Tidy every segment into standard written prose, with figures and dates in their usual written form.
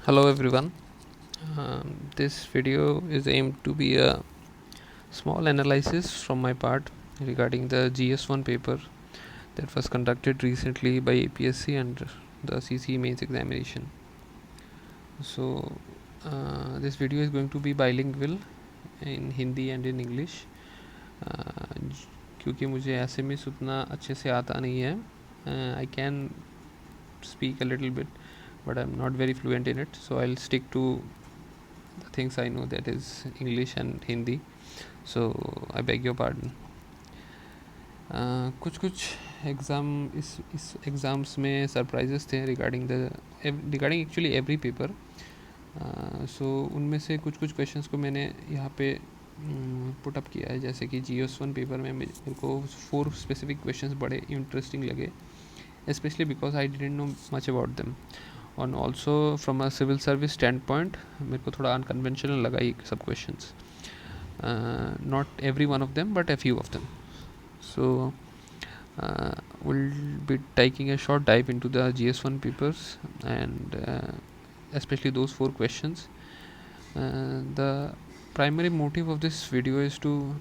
Hello everyone. This video is aimed to be a small analysis from my part regarding the GS1 paper that was conducted recently by APSC and the CCE mains examination. So this video is going to be bilingual in Hindi and in English क्योंकि मुझे SMS उतना अच्छे से आता नहीं है. I can speak a little bit but I'm not very fluent in it, so I'll stick to the things I know, that is English and Hindi. So I beg your pardon. कुछ कुछ इस exams में surprises थे regarding actually every paper. सो उनमें से कुछ कुछ questions को मैंने यहाँ पे पुट अप किया है. जैसे कि GS1 पेपर में मेरे को 4 स्पेसिफिक क्वेश्चंस बड़े इंटरेस्टिंग लगे, especially because I didn't know much about them. And also from a civil service standpoint मेरे को थोड़ा unconventional लगा ये सब questions. Not every one of them but a few of them. So we'll be taking a short dive into the GS1 papers and especially those 4 questions. The primary motive of this video is to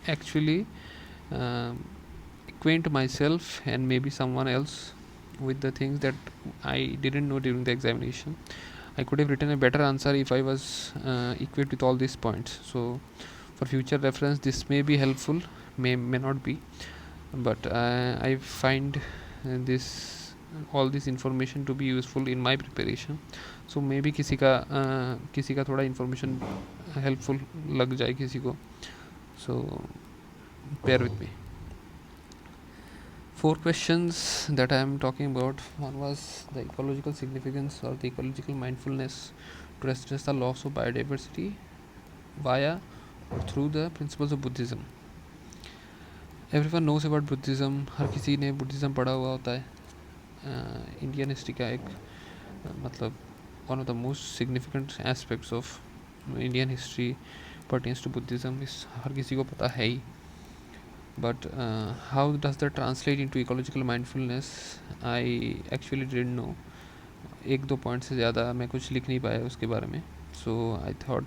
actually acquaint myself and maybe someone else with the things that I didn't know during the examination. I could have written a better answer if I was equipped with all these points. So for future reference this may be helpful, may not be, but I find all this information to be useful in my preparation. So maybe किसी का थोड़ा information helpful लग जाए किसी को. So bear with me. 4 questions that I am talking about. One was the ecological significance or the ecological mindfulness to address the loss of biodiversity via or through the principles of Buddhism. Everyone knows about Buddhism. हर किसी ने Buddhism पढ़ा हुआ होता है. Indian history का एक मतलब one of the most significant aspects of Indian history pertains to Buddhism. इस हर किसी को पता है ही. But how does that translate into ecological mindfulness? I actually didn't know. 1-2 point से ज़्यादा मैं कुछ लिख नहीं पाया उसके बारे में. So I thought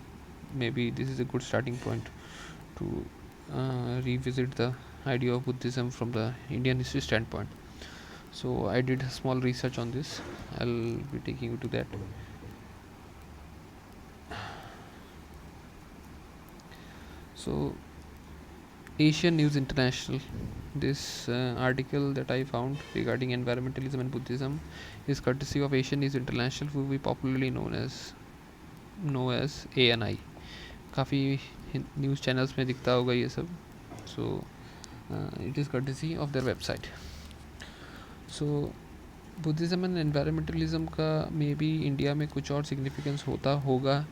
maybe this is a good starting point to revisit the idea of Buddhism from the Indian history standpoint. So I did small research on this. I'll be taking you to that. So Asian News International, this article that I found regarding environmentalism and Buddhism is courtesy of Asian News International, who we popularly know as ANI. काफ़ी news channels में दिखता होगा ये सब. So it is courtesy of their website. So Buddhism and environmentalism का may be India में कुछ और सिग्निफिकेंस होता होगा,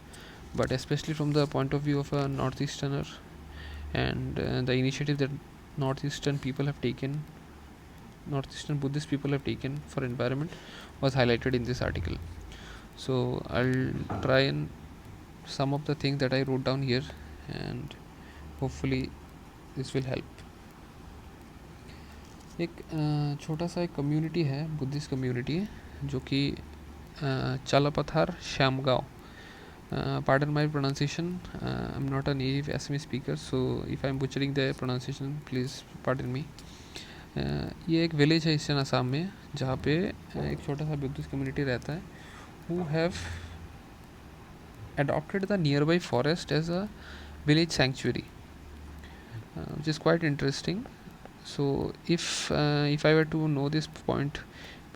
but specially from the point of view of a north easterner and the initiative that northeastern Buddhist people have taken for environment was highlighted in this article. So I'll try and some of the things that I wrote down here and hopefully this will help. एक छोटा सा एक community है, Buddhist community है, जो कि चालापथार श्यामगांव. Pardon my pronunciation. I'm not a native Assamese speaker, so if I'm butchering the pronunciation, please pardon me. ये एक विलेज है ईस्टर्न असम में, जहाँ पे एक छोटा सा बुद्धिस्ट कम्युनिटी रहता है, who have adopted the nearby forest as a village sanctuary, which is quite interesting. So if I were to know this point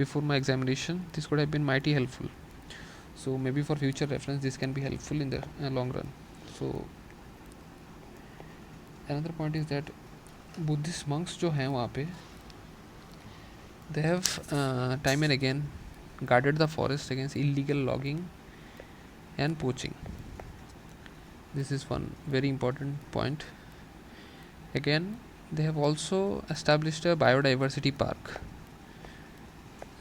before my examination, this could have been mighty helpful. So maybe for future reference this can be helpful in the long run. So another point is that Buddhist monks जो हैं वहाँ पे, they have time and again guarded the forest against illegal logging and poaching. This is one very important point. Again, they have also established a biodiversity park.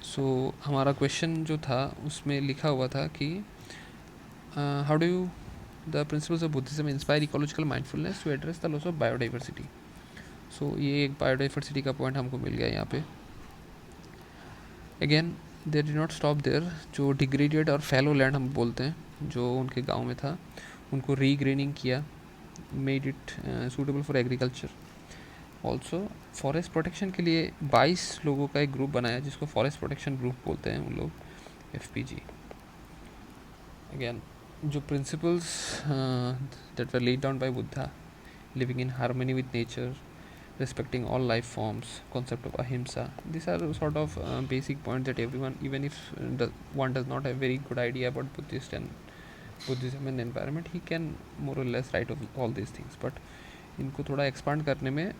So हमारा question जो था उसमें लिखा हुआ था कि how do the principles of Buddhism inspire ecological mindfulness to address the loss of biodiversity. So ये एक biodiversity का पॉइंट हमको मिल गया यहाँ पे. Again, they did not stop there, जो डिग्रेडेड और फैलो लैंड हम बोलते हैं जो उनके गांव में था, उनको रीग्रेनिंग किया, made it suitable for agriculture. Also forest protection के लिए 22 लोगों का एक ग्रुप बनाया जिसको फॉरेस्ट प्रोटेक्शन ग्रुप बोलते हैं उन लोग, FPG। अगेन जो principles that were laid down by Buddha, living in harmony with nature, respecting all life forms, concept of ahimsa, these are sort of basic points that everyone, even if one does not have very good idea about Buddhism and environment, he can more or less write of all these things, but इनको थोड़ा expand करने में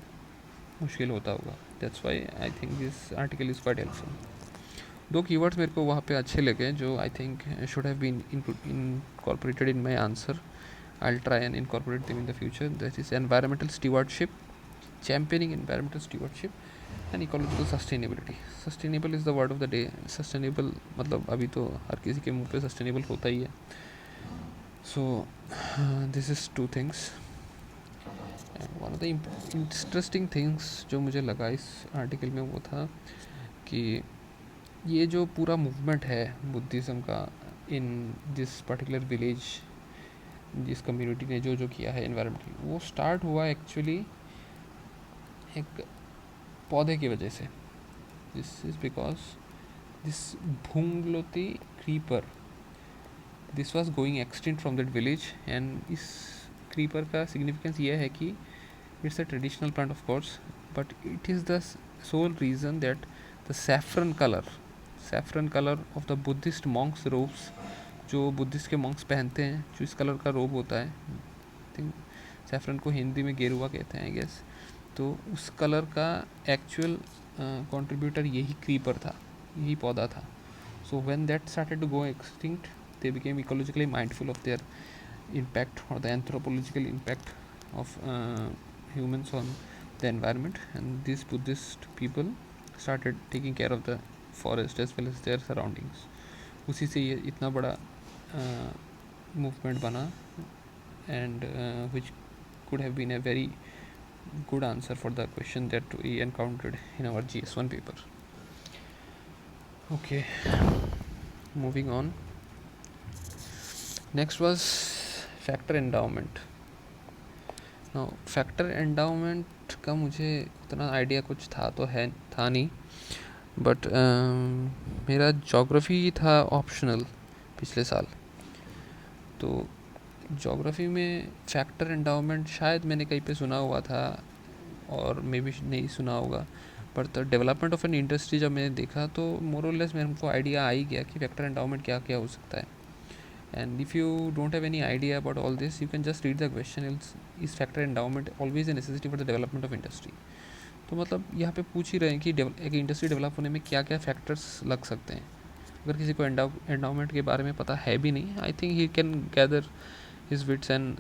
मुश्किल होता होगा, that's why I think this article is quite helpful. दो keywords मेरे को वहाँ पे अच्छे लगे जो I think should have been incorporated in my answer. I'll try and incorporate them in the future. That is environmental stewardship, championing environmental stewardship, and ecological sustainability. Sustainable is the word of the day. Sustainable मतलब अभी तो हर किसी के मुंह पे sustainable होता ही है. So this is two things. And one of the interesting things जो मुझे लगा इस आर्टिकल में वो था कि ये जो पूरा मूवमेंट है बुद्धिज़्म का इन दिस पर्टिकुलर विलेज, जिस कम्युनिटी ने जो किया है एनवायरनमेंट, वो स्टार्ट हुआ एक्चुअली एक पौधे की वजह से। This is because this bhungloti creeper, this was going extinct from that village, and इस क्रीपर का सिग्निफिकेंस ये है कि it's a traditional plant of course, but it is the sole reason that the saffron colour of the Buddhist monks robes, जो Buddhist के monks पहनते हैं, जो इस कलर का रोब होता है, आई थिंक सैफरन को हिंदी में गेरुआ कहते हैं आई गेस, तो उस कलर का एक्चुअल कंट्रीब्यूटर यही क्रीपर था, यही पौधा था। So when that started to go extinct, they became ecologically mindful of their impact or the anthropological impact of humans on the environment, and these Buddhist people started taking care of the forest as well as their surroundings. उसी से ये इतना बड़ा movement बना, and which could have been a very good answer for the question that we encountered in our GS1 paper. Okay, moving on. Next was factor endowment. Now factor endowment का मुझे उतना idea कुछ था नहीं, but मेरा geography था optional पिछले साल, तो ज्योग्राफी में फैक्टर एंडाउमेंट शायद मैंने कहीं पे सुना हुआ था और मे बी नहीं सुना होगा, but the development of an industry जब मैंने देखा तो मोर और लेस मेरे को आइडिया आ ही गया कि फैक्टर एंडाउमेंट क्या क्या हो सकता है। And if you don't have any idea about all this, you can just read the question, is factor endowment always a necessity for the development of industry? तो मतलब यहाँ पे पूछ ही रहे हैं कि एक इंडस्ट्री डेवलप होने में क्या क्या फैक्टर्स लग सकते हैं। अगर किसी को एंडाउमेंट के बारे में पता है भी नहीं, I think he can gather his wits and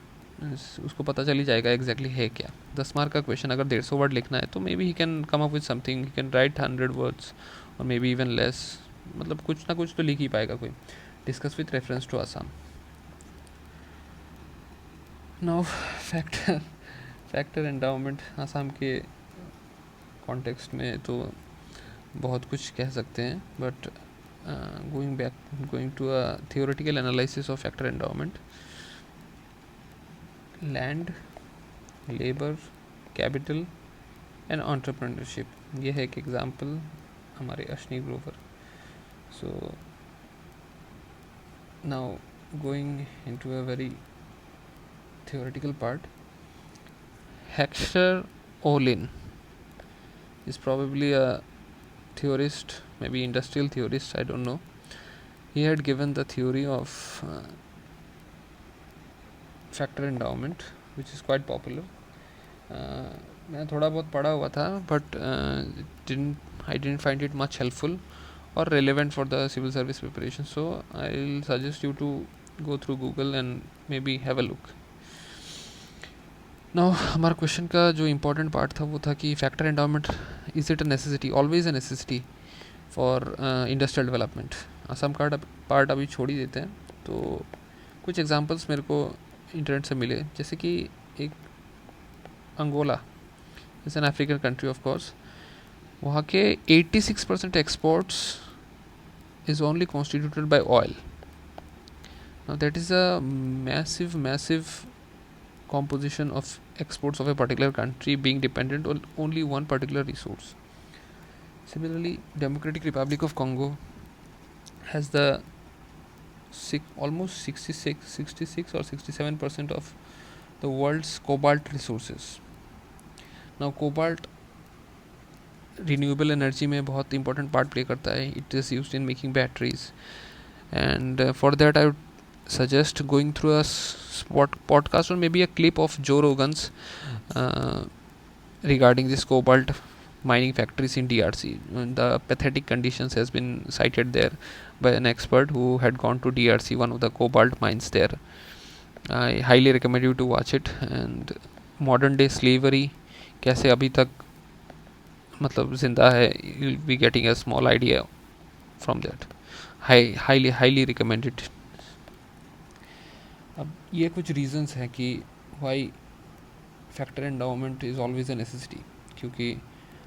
उसको पता चल ही जाएगा एग्जैक्टली है क्या। 10 मार्क का क्वेश्चन अगर 150 वर्ड लिखना है तो may be he can come up with something, he can write 100 words और मे बी इवन लेस, मतलब कुछ ना कुछ तो लिख ही पाएगा कोई। Discuss with reference to Assam. Now factor endowment Assam के कॉन्टेक्स्ट में तो बहुत कुछ कह सकते हैं, but going to a theoretical analysis of factor endowment, land, labour, capital and entrepreneurship, ये है एक एग्जाम्पल हमारे अश्नी ग्रोवर। सो now going into a very theoretical part, Hector Olin is probably a theorist, maybe industrial theorist, I don't know. He had given the theory of factor endowment, which is quite popular. मैं थोड़ा बहुत पढ़ा हुआ था, but I didn't find it much helpful or relevant for the civil service preparation, so I'll suggest you to go through Google and maybe have a look. Now हमारा question का जो important part था वो था कि factor endowment is it a necessity, always a necessity for industrial development. Assam का part अभी छोड़ ही देते हैं, तो कुछ एग्जांपल्स मेरे को इंटरनेट से मिले, जैसे कि एक Angola is an African country of course, वहाँ के 86% exports is only constituted by oil. Now that is a massive composition of exports of a particular country being dependent on only one particular resource. Similarly, Democratic Republic of Congo has the almost 66 or 67% of the world's cobalt resources. Now cobalt renewable energy में बहुत important part play करता है. It is used in making batteries, and for that I would suggest going through a podcast or maybe a clip of Joe Rogan's regarding this cobalt mining factories in DRC. The pathetic conditions has been cited there by an expert who had gone to DRC, one of the cobalt mines there. I highly recommend you to watch it. And modern day slavery कैसे अभी तक मतलब जिंदा है, you'll be getting a small idea from that. Highly recommend it. अब ये कुछ reasons हैं कि why factor endowment is always a necessity. क्योंकि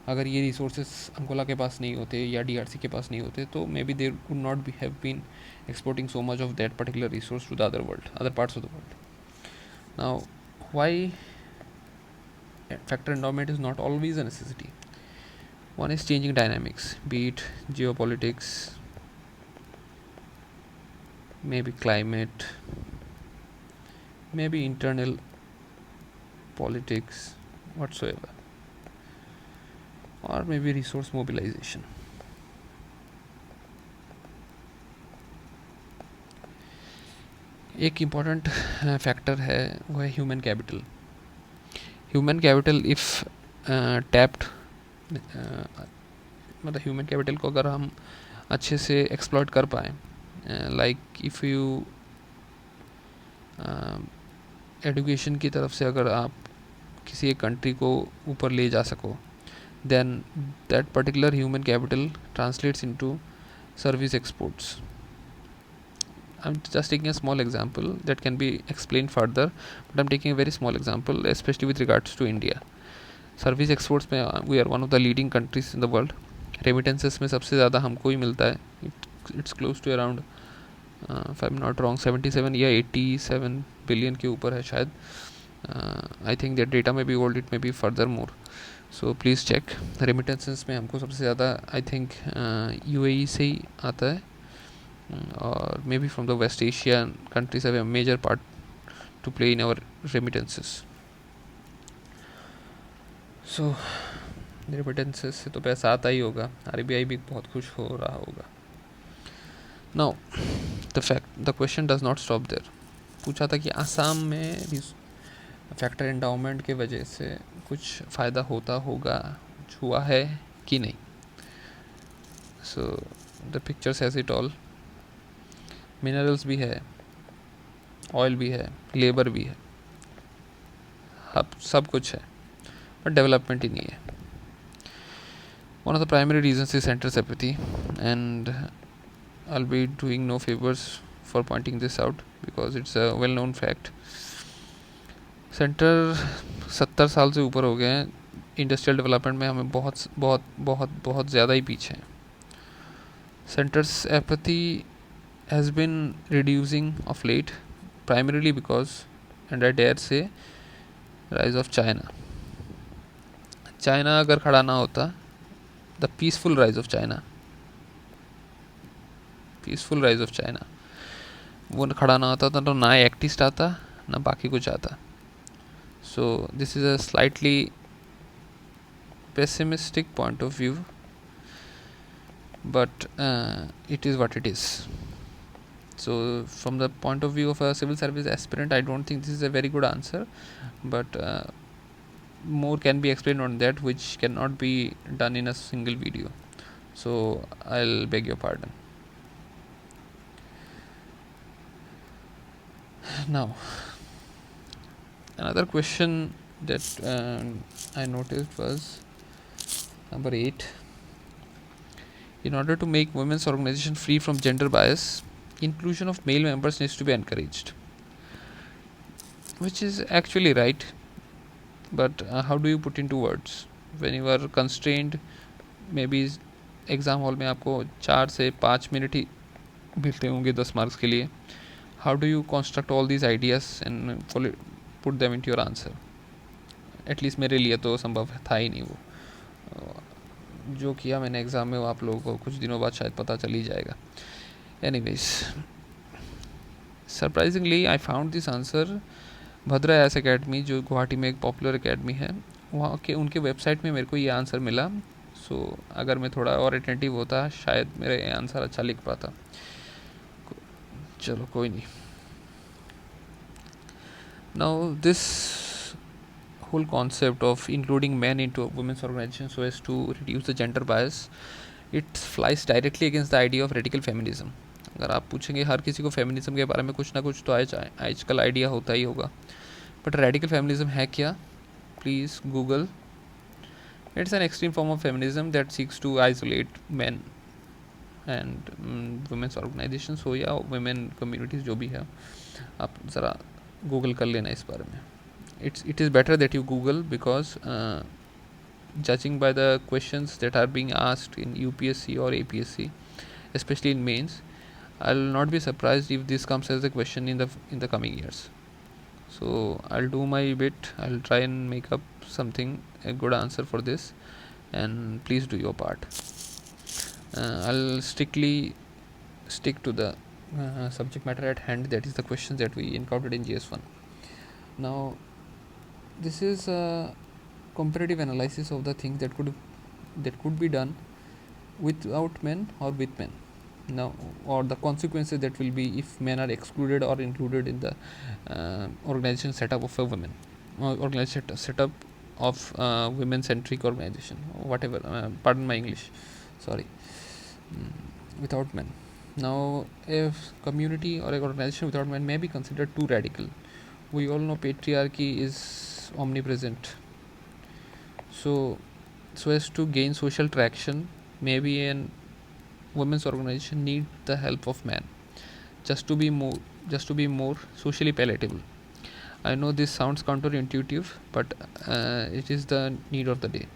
अगर ये रिसोर्सेज अंकोला के पास नहीं होते या डीआरसी के पास नहीं होते तो maybe there would not be have been exporting so much of that particular resource to the other parts of the world. Now, why factor endowment is not always a necessity? One is changing dynamics, be it geopolitics, maybe climate, maybe internal politics whatsoever, or maybe resource mobilization. एक important factor है वो है human capital. Human capital if tapped, मतलब human capital को अगर हम अच्छे से एक्सप्लॉइट कर पाएँ, लाइक इफ़ यू एडुकेशन की तरफ से अगर आप किसी एक कंट्री को ऊपर ले जा सको, then that particular human capital translates into service exports. I'm just taking a small example that can be explained further, but I'm taking a very small example, especially with regards to India. Service exports में we are one of the leading countries in the world. Remittances में सबसे ज़्यादा हमको ही मिलता है. It's close to around if I'm not wrong 77 या 87 billion के ऊपर है शायद. I think that data may be old, it may be further more. So please check. Remittances में हमको सबसे ज़्यादा I think UAE से ही आता है, or maybe from the West Asian countries have a major part to play in our remittances. So remittances से तो पैसा आता ही होगा, RBI भी बहुत खुश हो रहा होगा. Now the question does not stop there. पूछा था कि आसाम में फैक्टर एंडाउमेंट के वजह से कुछ फ़ायदा होता होगा, कुछ हुआ है कि नहीं. So the pictures has it all. Minerals भी है, ऑयल भी है, लेबर भी है, अब सब कुछ है, बट डेवलपमेंट ही नहीं है. One of the primary reasons is centre's apathy, and I will be doing no favours for pointing this out because it's a well known fact. Centre 70 साल से ऊपर हो गए हैं. इंडस्ट्रियल डेवलपमेंट में हमें बहुत बहुत बहुत बहुत ज़्यादा ही पीछे हैं. Centre's apathy has been reducing of late, primarily because and I dare say rise of China. China अगर खड़ा ना होता, the peaceful rise of China, वो खड़ा ना होता तो ना एक्टिस्ट आता ना बाकी कुछ आता. So this is a slightly pessimistic point of view, but it is what it is. So from the point of view of a civil service aspirant, I don't think this is a very good answer, but more can be explained on that, which cannot be done in a single video. So I'll beg your pardon. Now another question that I noticed was number 8. In order to make women's organization free from gender bias, inclusion of male members needs to be encouraged, which is actually right, but how do you put into words when you are constrained? Maybe exam hall में आपको 4 से 5 minute ही मिलते होंगे 10 marks के लिए. How do you construct all these ideas and put them into your answer? At least मेरे लिए तो संभव था ही नहीं वो. जो किया मैंने एग्ज़ाम में वो आप लोगों को कुछ दिनों बाद शायद पता चल ही जाएगा. Anyways, surprisingly I found this answer Bhadra S academy, जो गुवाहाटी में एक पॉपुलर अकेडमी है, वहाँ के उनके वेबसाइट में मेरे को ये आंसर मिला. सो अगर मैं थोड़ा और अटेंटिव होता शायद मेरा आंसर अच्छा लिख पाता. चलो कोई नहीं. Now this whole concept of including men into women's organizations so as to reduce the gender bias, it flies directly against the idea of radical feminism. अगर आप पूछेंगे हर किसी को फेमिनिज्म के बारे में कुछ ना कुछ तो आजकल आइडिया होता ही होगा, बट रेडिकल फेमिनिज्म है क्या? Please Google. It's an extreme form of feminism that seeks to isolate man and women's organisations हो या वुमेन कम्युनिटीज़ जो भी है. आप ज़रा गूगल कर लेना इस बारे में. It is better that you Google, because judging by the questions that are being asked in UPSC or APSC, especially in mains, I'll not be surprised if this comes as a question in the coming years. So I'll do my bit. I'll try and make up something, a good answer for this, and please do your part. I'll strictly stick to the subject matter at hand, that is the questions that we encountered in GS1. Now this is a comparative analysis of the things that could be done without men or with men. Now, or the consequences that will be if men are excluded or included in the organization setup of a women, organization setup of women centric organization, whatever, pardon my English, sorry. Without men. Now, if community or an organization without men may be considered too radical. We all know patriarchy is omnipresent. So as to gain social traction, maybe a women's organization need the help of men, just to be more socially palatable. I know this sounds counterintuitive, but it is the need of the day.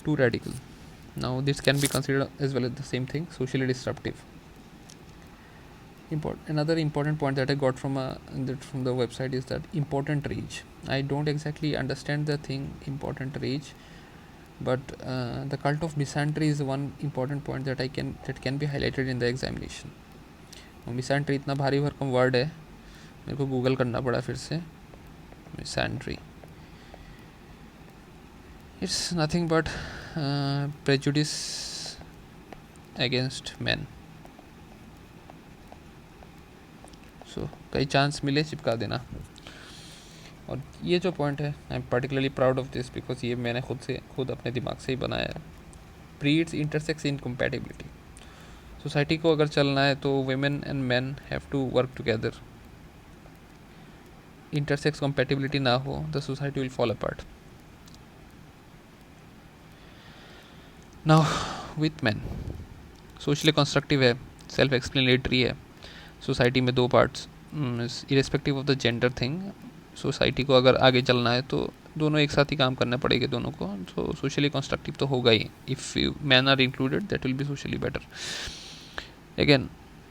Too radical. Now this can be considered as well as the same thing, socially disruptive. Another important point that I got from the website is that important reach. I don't exactly understand the thing important reach, but the cult of misandry is one important point that can be highlighted in the examination. misandry इतना भारी भरकम word है, मेरे को Google करना पड़ा फिर से. misandry, it's nothing but prejudice against men. सो कई चांस मिले चिपका देना. और ये जो पॉइंट है, I am particularly proud of this, because ये मैंने खुद अपने दिमाग से ही बनाया है. Breeds intersex incompatibility. सोसाइटी को अगर चलना है तो women and men have to work together. Intersex compatibility ना हो, the society will fall apart. Now with men, socially constructive है, सेल्फ एक्सप्लेनेटरी है. सोसाइटी में 2 parts, irrespective of the gender thing. Society को अगर आगे चलना है तो दोनों एक साथ ही काम करना पड़ेगा दोनों को. तो सोशली कंस्ट्रक्टिव तो होगा ही. If man are included, that will be socially better. Again,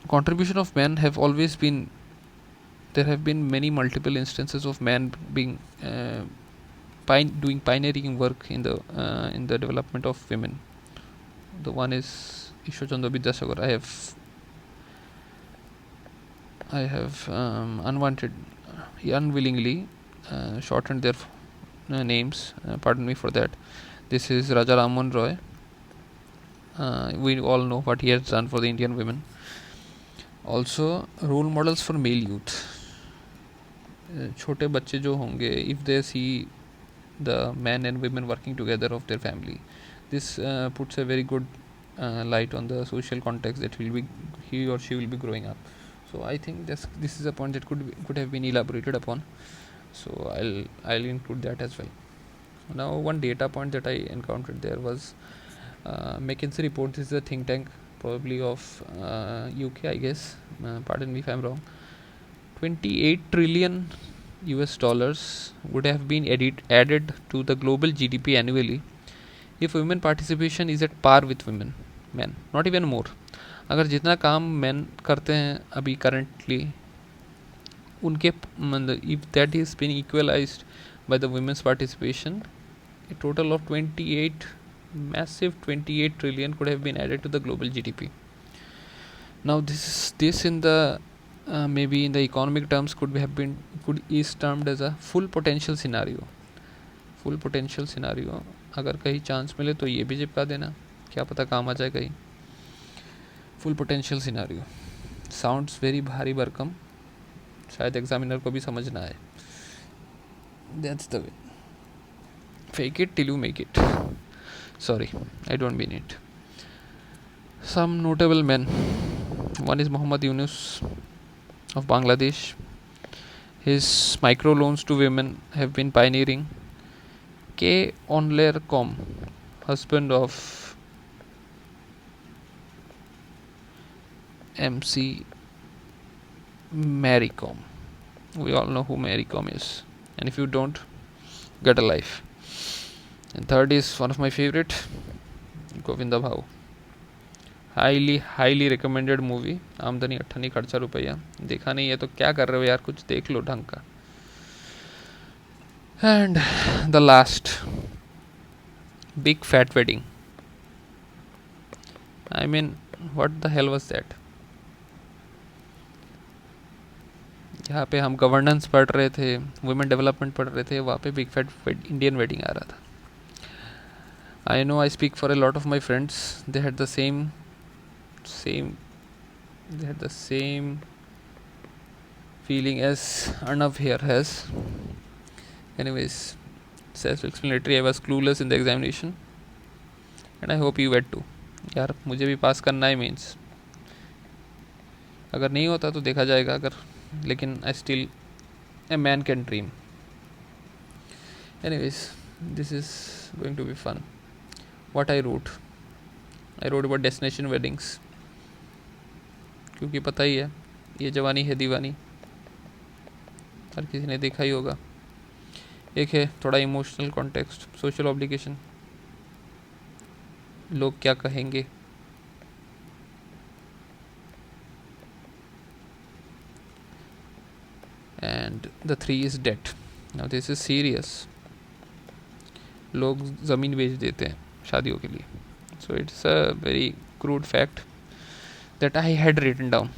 contribution of men have always been, there have been many multiple instances of men being doing pioneering work in the development of women. The one is Ishwar Chandra Vidyasagar. I have unwillingly shortened their names. Pardon me for that. This is Raja Raman Roy. We all know what he has done for the Indian women. Also, role models for male youth. छोटे बच्चे जो होंगे, if they see the men and women working together of their family, this puts a very good light on the social context that he or she will be growing up. So I think this is a point that could have been elaborated upon. So I'll include that as well. Now, one data point that I encountered there was McKinsey report. This is a think tank, probably of UK, I guess. Pardon me if I'm wrong. $28 trillion would have been added to the global GDP annually if women participation is at par with women man, not even more, अगर जितना काम man करते हैं अभी currently उनके मतलब if that is been equalised by the women's participation, a total of 28 massive 28 trillion could have been added to the global GDP. Now this in the maybe in the economic terms could is termed as a full potential scenario. Full potential scenario, अगर कहीं chance मिले तो ये भी चिपका देना, क्या पता काम आ जाए कहीं. Full potential scenario sounds very भारी भरकम, शायद एग्जामिनर को भी समझ ना आए. That's the way. Fake it till you make it. Sorry, I don't mean it. Some notable men. One is Muhammad Yunus of Bangladesh. His microloans to women have been pioneering. K. Onler Com, husband of MC Mary Com. We all know who Mary Com is. And if you don't, get a life. And third is one of my favorite, Govinda Bhau. Highly recommended movie. आमदनी 98 खर्चा रुपया. देखा नहीं है तो क्या कर रहे हो यार, कुछ देख लो ढंग का. And the last, big fat wedding. I mean what the hell was that. यहाँ पे हम गवर्नेंस पढ़ रहे थे, वुमेन डेवलपमेंट पढ़ रहे थे, वहाँ पे बिग फैट इंडियन वेडिंग आ रहा था. I know I speak for a lot of my friends. They had the same feeling as Arnav here has. Anyways, self-explanatory. I was clueless in the examination, and I hope you were too. यार मुझे भी पास करना है means, अगर नहीं होता तो देखा जाएगा. अगर लेकिन I still a man can dream. Anyways, this is going to be fun. What I wrote about destination weddings, क्योंकि पता ही है ये जवानी है दीवानी, हर किसी ने देखा ही होगा. एक है थोड़ा इमोशनल कॉन्टेक्स्ट, सोशल ऑब्लिगेशन, लोग क्या कहेंगे, and the 3 is date. Now this is serious. लोग ज़मीन बेच देते हैं शादियों के लिए. So it's a very crude fact that I had written down,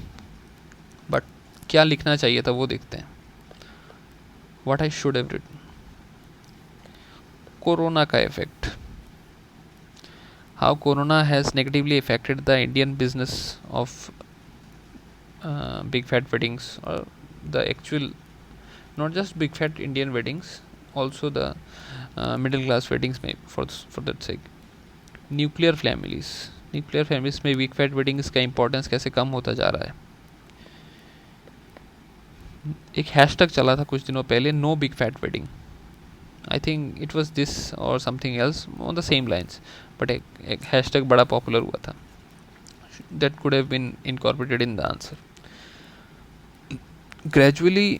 but क्या लिखना चाहिए था वो देखते हैं. What I should have written. Corona का effect, how corona has negatively affected the Indian business of big fat weddings, और the actual not just big fat Indian weddings, also the middle class weddings may for that sake. Nuclear families में big fat weddings का importance कैसे कम होता जा रहा है. एक hashtag चला था कुछ दिनों पहले, no big fat wedding. I think it was this और something else on the same lines, but एक हैशटैग बड़ा पॉपुलर हुआ था. That could have been incorporated in the answer. Gradually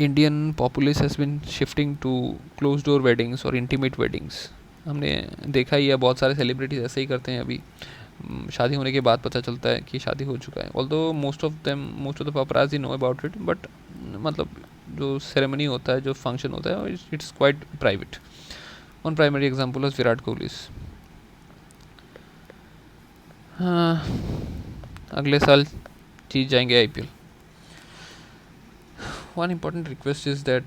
Indian populace has been shifting to closed door weddings or intimate weddings. हमने देखा ही है, बहुत सारे सेलिब्रिटीज ऐसे ही करते हैं. अभी शादी होने के बाद पता चलता है कि शादी हो चुका है. Although most of the paparazzi know about it, but मतलब जो सेरेमनी होता है, जो फंक्शन होता है, it's quite private. One primary example of Virat Kohli. अगले साल जीत जाएंगे IPL. One important request is that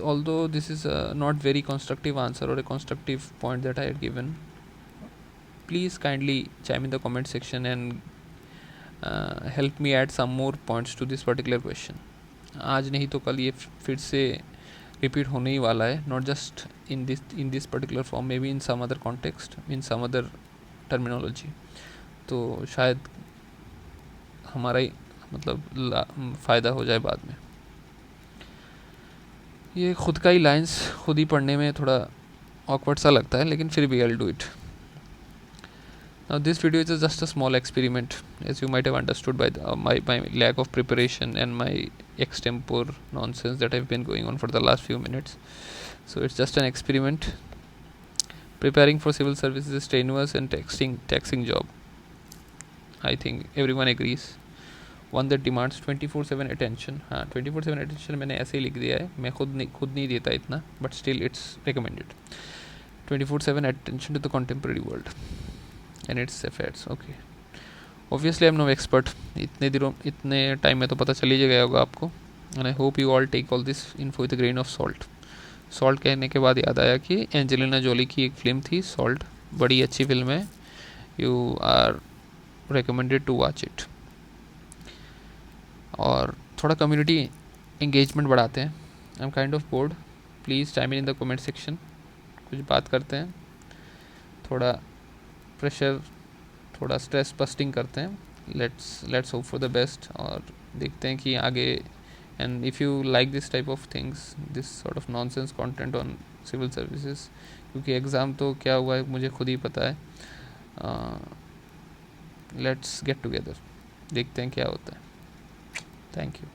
although this is a not very constructive answer or a constructive point that I had given, please kindly chime in the comment section and help me add some more points to this particular question. आज नहीं तो कल ये फिर से repeat होने ही वाला है, not just in this particular form, maybe in some other context, in some other terminology. तो शायद हमारा ही मतलब फ़ायदा हो जाए बाद में. ये खुद का ही लाइंस खुद ही पढ़ने में थोड़ा ऑकवर्ड सा लगता है, लेकिन फिर भी I will do it. Now this video is just a small experiment, as you might have understood by my lack of preparation and my extempore nonsense that I've been going on for the last few minutes. So it's just an experiment. Preparing for civil service is a strenuous and taxing job. I think everyone agrees. One that demands 24/7 attention. हाँ 24/7 attention मैंने ऐसे ही लिख दिया है, मैं खुद नहीं देता इतना, but still it's recommended. 24/7 attention to the contemporary world and its affairs. Okay. Obviously I'm no expert. इतने टाइम में तो पता चल ही गया होगा आपको. And I hope you all take all this info with a grain of salt. Salt कहने के बाद याद आया कि एंजेलिना जोली की एक फिल्म थी सॉल्ट, बड़ी अच्छी फिल्म है. You are recommended to watch it. और थोड़ा कम्युनिटी एंगेजमेंट बढ़ाते हैं. I am kind of bored. Please time in the comment section. कुछ बात करते हैं, थोड़ा प्रेशर, थोड़ा स्ट्रेस बस्टिंग करते हैं. Let's hope for the best और देखते हैं कि आगे. And if you like this type of things, this sort of nonsense content on civil services, क्योंकि एग्ज़ाम तो क्या हुआ है मुझे खुद ही पता है. लेट्स गेट टुगेदर, देखते हैं क्या होता है. Thank you.